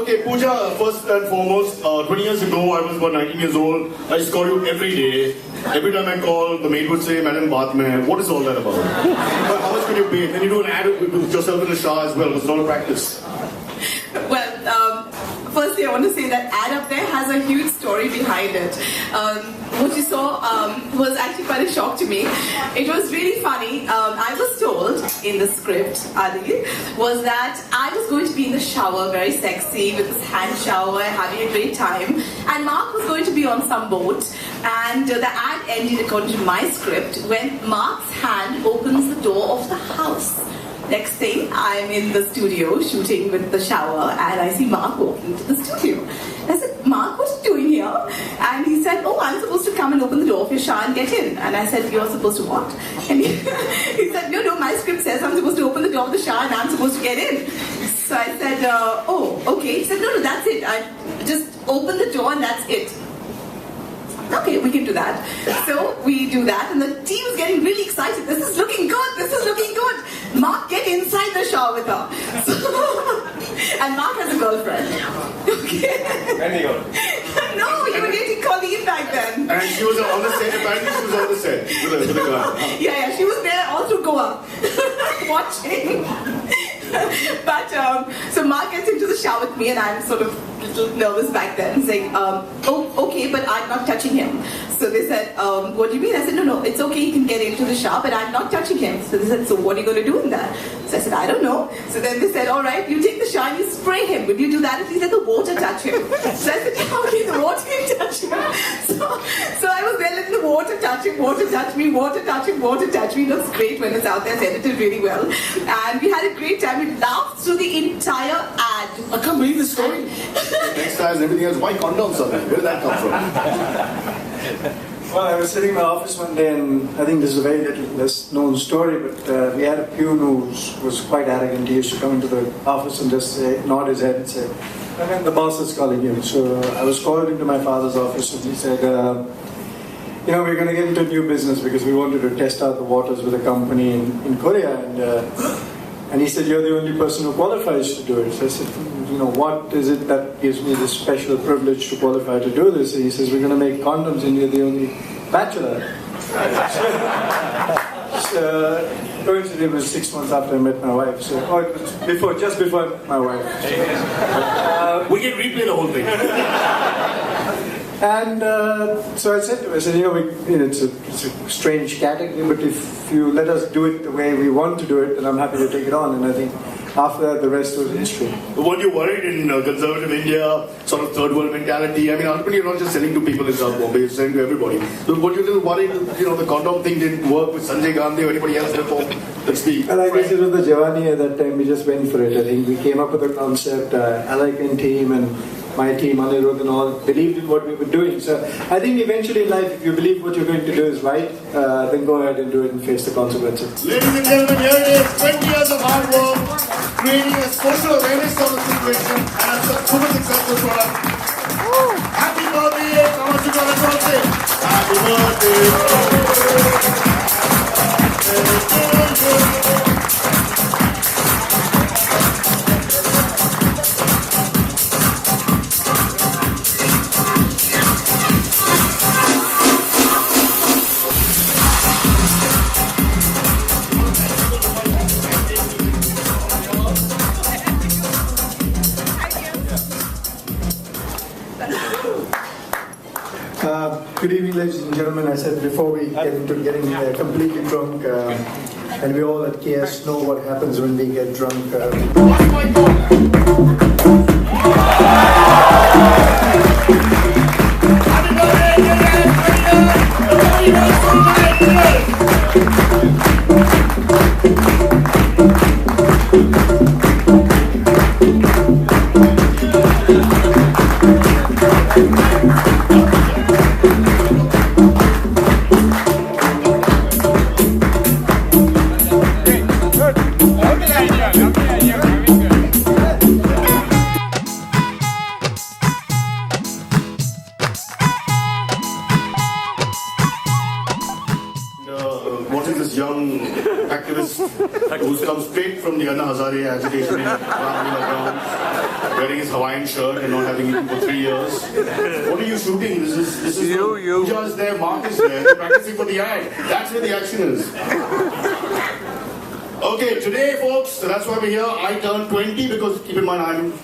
Okay, Pooja, first and foremost, 20 years ago, I was about 19 years old. I used to call you every day. Every time I call, the maid would say, Madam Bath mein. What is all that about? But how much can you pay? Then you do an ad with yourself in the shower as well. Was it all a practice? Well, firstly, I want to say that ad up there has a huge story behind it. What you saw was actually quite a shock to me. It was really funny. I was told in the script, Adi, was that I was going to be in the shower, very sexy, with this hand shower, having a great time. And Marc was going to be on some boat. And the ad ended, according to my script, when Marc's hand opens the door of the house. Next thing, I'm in the studio shooting with the shower and I see Marc walking to the studio. I said, Marc, what are you doing here? And he said, oh, I'm supposed to come and open the door of your shower and get in. And I said, you're supposed to what? And he said, no, my script says I'm supposed to open the door of the shower and I'm supposed to get in. So I said, oh, okay. He said, no, that's it. I just open the door and that's it. Okay, we can do that. So we do that, and the team's getting really excited. This is looking good. This is looking good. Marc, get inside the shower with her. So, and Marc has a girlfriend. Okay. Any girl? No, you were dating Colleen back then. And she was on the set. Apparently, she was on the set with a guy. Yeah, she was there all through Goa, watching. But so Marc gets into the shower with me, and I'm sort of a little nervous back then, saying, "Oh, okay, but I'm not touching him." So they said, "What do you mean?" I said, "No, it's okay. You can get into the shower, but I'm not touching him." So they said, "So what are you going to do in that?" So I said, "I don't know." So then they said, "All right, you take the shower and you spray him. Will you do that if you let the water touch him?" So I said, "Okay, the water can touch him." So I was there letting the water touch him, water touch me, water touch him, water touch me. It looks great when it's out there. It's edited really well, and we had a great time. We laughed through the entire ad. I can't believe this story. Textiles and everything else. Why condoms are there? Where did that come from? Well, I was sitting in my office one day, and I think this is a very less known story, but we had a peon who was quite arrogant. He used to come into the office and just nod his head and say, "And the boss is calling you." So I was called into my father's office, and he said, we're going to get into a new business because we wanted to test out the waters with a company in Korea. And he said, "You're the only person who qualifies to do it." So I said, "What is it that gives me this special privilege to qualify to do this?" And he says, "We're going to make condoms and you're the only bachelor." So, coincidentally, it was 6 months after I met my wife. So, it was just before I met my wife. We can replay the whole thing. And so I said to him, it's a strange category, but if you let us do it the way we want to do it, then I'm happy to take it on. And I think after that, the rest was history. Weren't you worried in conservative India, sort of third world mentality? I mean, ultimately, you're not just selling to people in South Bombay, you're selling to everybody. So were you a little worried, the condom thing didn't work with Sanjay Gandhi or anybody else before? Let's be Well, I guess it was the Javani at that time. We just went for it. I think we came up with a concept. Alaikin team and my team, Anirudh and all, believed in what we were doing. So I think eventually in life, if you believe what you're going to do is right, then go ahead and do it and face the consequences. Ladies and gentlemen, here it is, 20 years of hard work, creating a social awareness of the situation, and it's a super successful product. Happy birthday, Kamasutra, let's all say, happy birthday. Good evening, ladies and gentlemen. I said before we get into getting completely drunk, and we all at KS know what happens when we get drunk. Young activist who's come straight from the Anna Hazare agitation in Ram. wearing his Hawaiian shirt and not having eaten for 3 years. What are you shooting? This is You. Pooja is there, Marc is there, they're practicing for the ad. That's where the action is. Okay, today folks, so that's why we're here. I turned 20 because keep in mind I'm